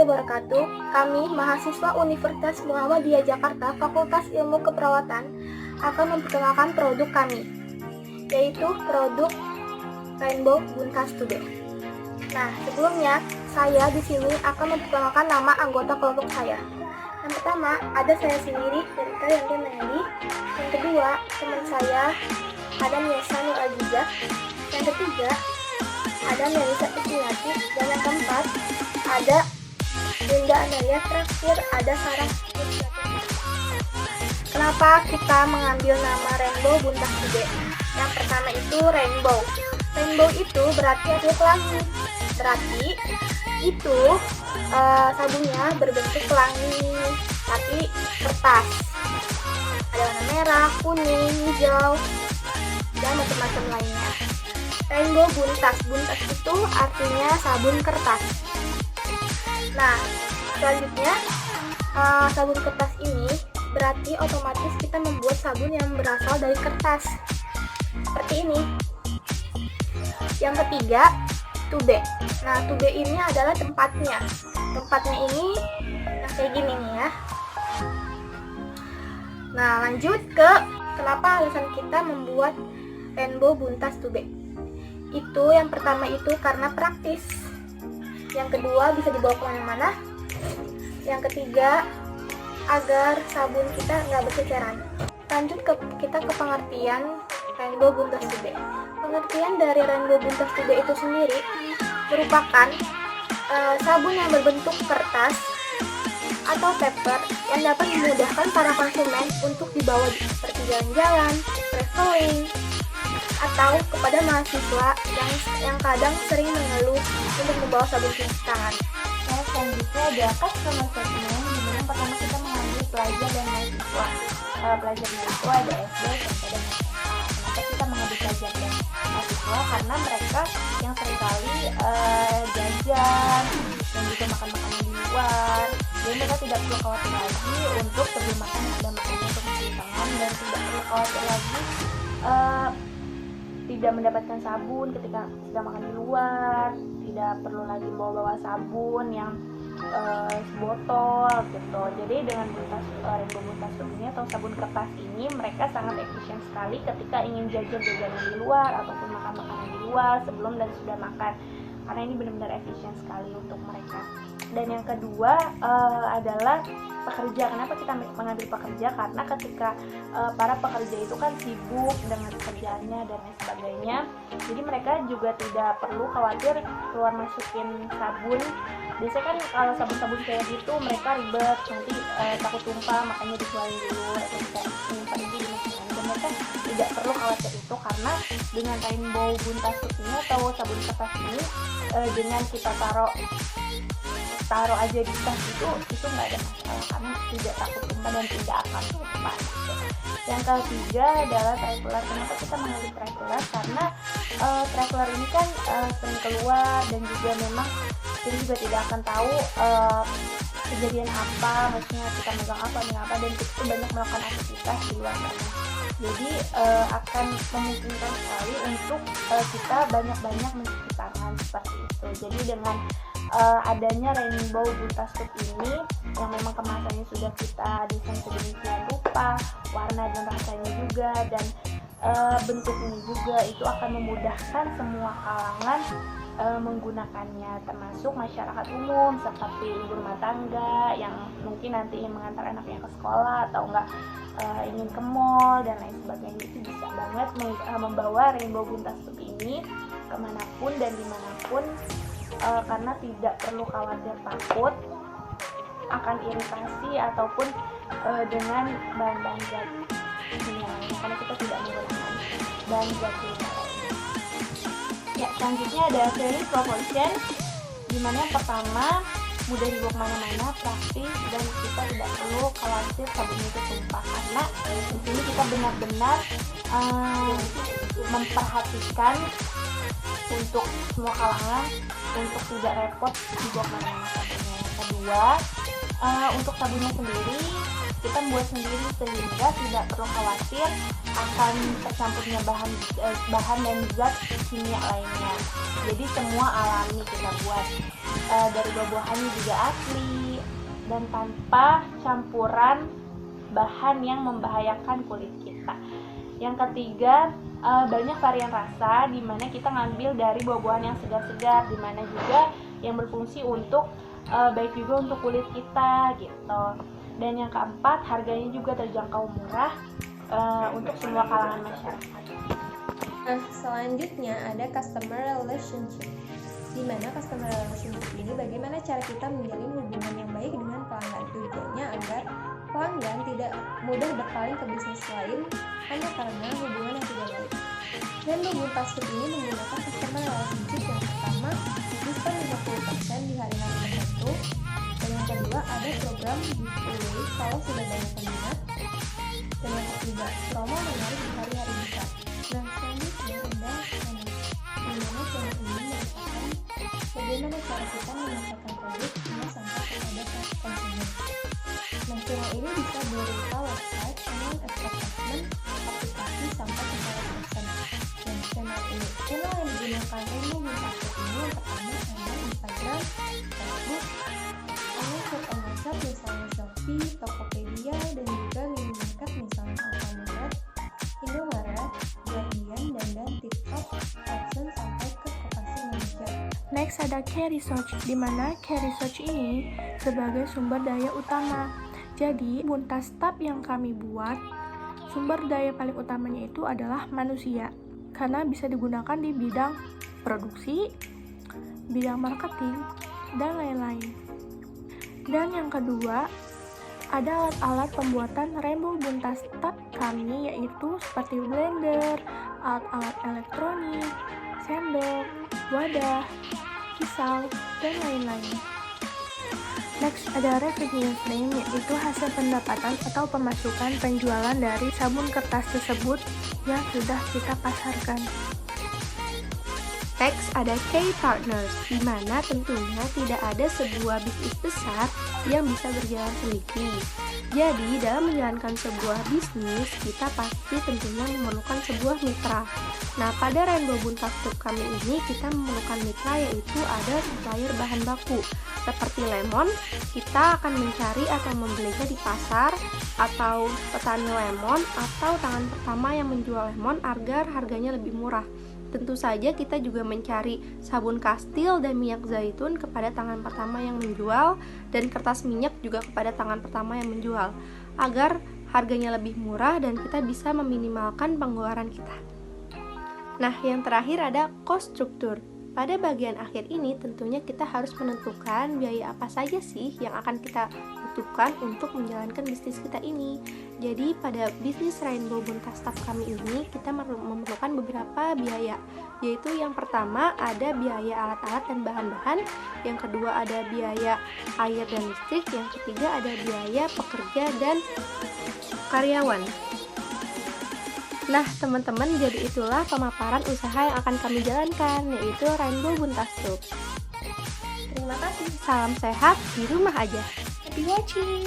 wabarakatuh. Kami, mahasiswa Universitas Muhammadiyah Jakarta, Fakultas Ilmu Keperawatan, akan memperkenalkan produk kami, yaitu produk Rainbow Buntas Today. Nah, sebelumnya saya di sini akan memperkenalkan nama anggota kelompok saya. Yang pertama, ada saya sendiri, Rita Yanti Mendy. Yang kedua, teman saya, ada Miesa Nur Aziza. Yang ketiga, ada Melisa Ismiati. Dan yang keempat, ada Linda Anaya. Terakhir, ada Sarah. Kenapa kita mengambil nama Rainbow Buntas Today? Yang pertama itu rainbow. Rainbow itu berarti artinya pelangi. Berarti itu sabunnya berbentuk pelangi, tapi kertas. Ada warna merah, kuning, hijau, dan macam-macam lainnya. Rainbow Buntas. Buntas itu artinya sabun kertas. Nah, selanjutnya sabun kertas ini berarti otomatis kita membuat sabun yang berasal dari kertas. Seperti ini. Yang ketiga, tube. Nah, tube ini adalah tempatnya. Tempatnya ini kayak gini nih ya. Nah, lanjut ke kenapa alasan kita membuat Rainbow Buntas Tube. Itu yang pertama itu karena praktis. Yang kedua, bisa dibawa kemana-mana. Yang ketiga, agar sabun kita nggak berceceran. Lanjut kita ke pengertian Rainbow Buntas Tube. Pengertian dari Rainbow Buntas Tube itu sendiri merupakan sabun yang berbentuk kertas atau paper yang dapat memudahkan para konsumen untuk dibawa seperti jalan-jalan, traveling, atau kepada mahasiswa yang kadang sering mengeluh untuk membawa sabun cuci tangan. Nah, selanjutnya ada customer segment, di mana pertama kita mengambil pelajar dan mahasiswa. Pelajarnya itu ada SD, SMP, dan SMA. Kenapa kita mengambil pelajar dan mahasiswa? Karena mereka yang seringkali jajan dan juga makan makanan di luar. Jadi mereka tidak perlu khawatir lagi untuk sebelum makan sudah makan untuk mencuci tangan, dan tidak perlu khawatir lagi tidak mendapatkan sabun ketika sedang makan di luar. Tidak perlu lagi bawa sabun yang sebotol gitu. Jadi dengan Rainbow Buntas ini atau sabun kertas ini, mereka sangat efisien sekali ketika ingin jajan-jajanan di luar ataupun makan makanan di luar sebelum dan sudah makan, karena ini benar-benar efisien sekali untuk mereka. Dan yang kedua adalah pekerja. Kenapa kita mengambil pekerja? Karena ketika para pekerja itu kan sibuk dengan pekerjaannya dan lain sebagainya, jadi mereka juga tidak perlu khawatir keluar masukin sabun. Biasanya kan kalau sabun-sabun kayak gitu mereka ribet, nanti takut tumpah, makanya dikeluarin dulu atau disimpan di dimasukin. Dan mereka tidak perlu khawatir itu, karena dengan Rainbow Buntas ini atau sabun kertas ini, dengan kita taruh aja di tas itu nggak ada masalah, karena tidak takut tumpah dan tidak akan tumpah gitu. Yang ketiga adalah traveler. Kenapa kita mengambil traveler? Karena traveler ini kan sering keluar, dan juga memang kita juga tidak akan tahu kejadian apa, maksudnya kita megang apa, dan kita banyak melakukan aktivitas di luar sana. Jadi akan memungkinkan sekali untuk kita banyak-banyak mencuci tangan seperti itu. Jadi dengan adanya Rainbow Buntas Tube ini, yang memang kemasannya sudah kita desain sedemikian rupa, warna dan rasanya juga, dan bentuknya juga, itu akan memudahkan semua kalangan menggunakannya, termasuk masyarakat umum seperti ibu rumah tangga yang mungkin nanti ingin mengantar anaknya ke sekolah atau enggak ingin ke mall dan lain sebagainya. Itu bisa banget membawa Rainbow Buntas Tube ini kemanapun dan dimanapun, karena tidak perlu khawatir takut akan iritasi ataupun dengan bahan-bahan zat kimia lainnya, karena kita tidak menggunakan bahan zat kimia lainnya. Ya, selanjutnya ada Very Proportion, dimana yang pertama mudah dibawa kemana-mana, praktis, dan kita tidak perlu khawatir sabun itu tumpah, karena di sini kita benar-benar memperhatikan untuk semua kalangan untuk tidak repot dibawa kemana-mana sabunnya. Yang kedua, untuk sabunnya sendiri kita membuat sendiri sehingga tidak perlu khawatir akan tercampurnya bahan dan zat kimia lainnya. Jadi semua alami kita buat, dari buah-buahannya juga asli dan tanpa campuran bahan yang membahayakan kulit kita. Yang ketiga, banyak varian rasa di mana kita ngambil dari buah-buahan yang segar-segar, di mana juga yang berfungsi untuk baik juga untuk kulit kita gitu. Dan yang keempat, harganya juga terjangkau murah untuk semua kalangan masyarakat. Nah, selanjutnya ada customer relationship. Di mana customer relationship ini bagaimana cara kita menjalin hubungan yang baik dengan pelanggan. Tujuannya agar pelanggan tidak mudah berpaling ke bisnis lain hanya karena hubungan yang tidak baik. Dan Buntas Food ini menggunakan customer relationship yang pertama, diskon 50% di hari-hari tertentu. Dan yang kedua, ada program giveaway kalau sudah banyak peminat. Dan yang ketiga, promo menarik di hari-hari besar. Nah, selanjutnya ada channel. Di mana channel ini merupakan bagaimana cara kita memasarkan produk hingga sampai kepada konsumen. Nah, channel ini bisa berupa website, online advertisement, aplikasi, sampai ke person. Dan channel yang digunakan Rainbow Buntas Food ini yang pertama ada Instagram, Facebook, online shop misalnya Shopee, Tokopedia, dan juga minimarket misalnya Alfamart, Indomaret, Guardian, dan TikTok, AdSense, sampai ke Koperasi Indonesia. Next ada Key Research, di mana Key Research ini sebagai sumber daya utama. Jadi, Buntas Tab yang kami buat, sumber daya paling utamanya itu adalah manusia, karena bisa digunakan di bidang produksi, bidang marketing, dan lain-lain. Dan yang kedua, ada alat-alat pembuatan Rainbow Buntas Tab kami, yaitu seperti blender, alat-alat elektronik, sendok, wadah, pisau, dan lain-lain. Next ada revenue stream, yaitu hasil pendapatan atau pemasukan penjualan dari sabun kertas tersebut yang sudah kita pasarkan. Next ada K-Partners, di mana tentunya tidak ada sebuah bisnis besar yang bisa berjalan sendiri. Jadi dalam menjalankan sebuah bisnis, kita pasti tentunya memerlukan sebuah mitra. Nah, pada Rainbow Buntas Food kami ini kita memerlukan mitra, yaitu ada supplier bahan baku. Seperti lemon, kita akan mencari atau membelinya di pasar, atau petani lemon, atau tangan pertama yang menjual lemon agar harganya lebih murah. Tentu saja kita juga mencari sabun kastil dan minyak zaitun kepada tangan pertama yang menjual, dan kertas minyak juga kepada tangan pertama yang menjual, agar harganya lebih murah dan kita bisa meminimalkan pengeluaran kita. Nah, yang terakhir ada cost structure. Pada bagian akhir ini tentunya kita harus menentukan biaya apa saja sih yang akan kita butuhkan untuk menjalankan bisnis kita ini. Jadi pada bisnis Rainbow Buntas Tab kami ini kita memerlukan beberapa biaya, yaitu yang pertama ada biaya alat-alat dan bahan-bahan, yang kedua ada biaya air dan listrik, yang ketiga ada biaya pekerja dan karyawan. Nah teman-teman, jadi itulah pemaparan usaha yang akan kami jalankan, yaitu Rainbow Buntas Food. Terima kasih. Salam sehat di rumah aja. Happy watching.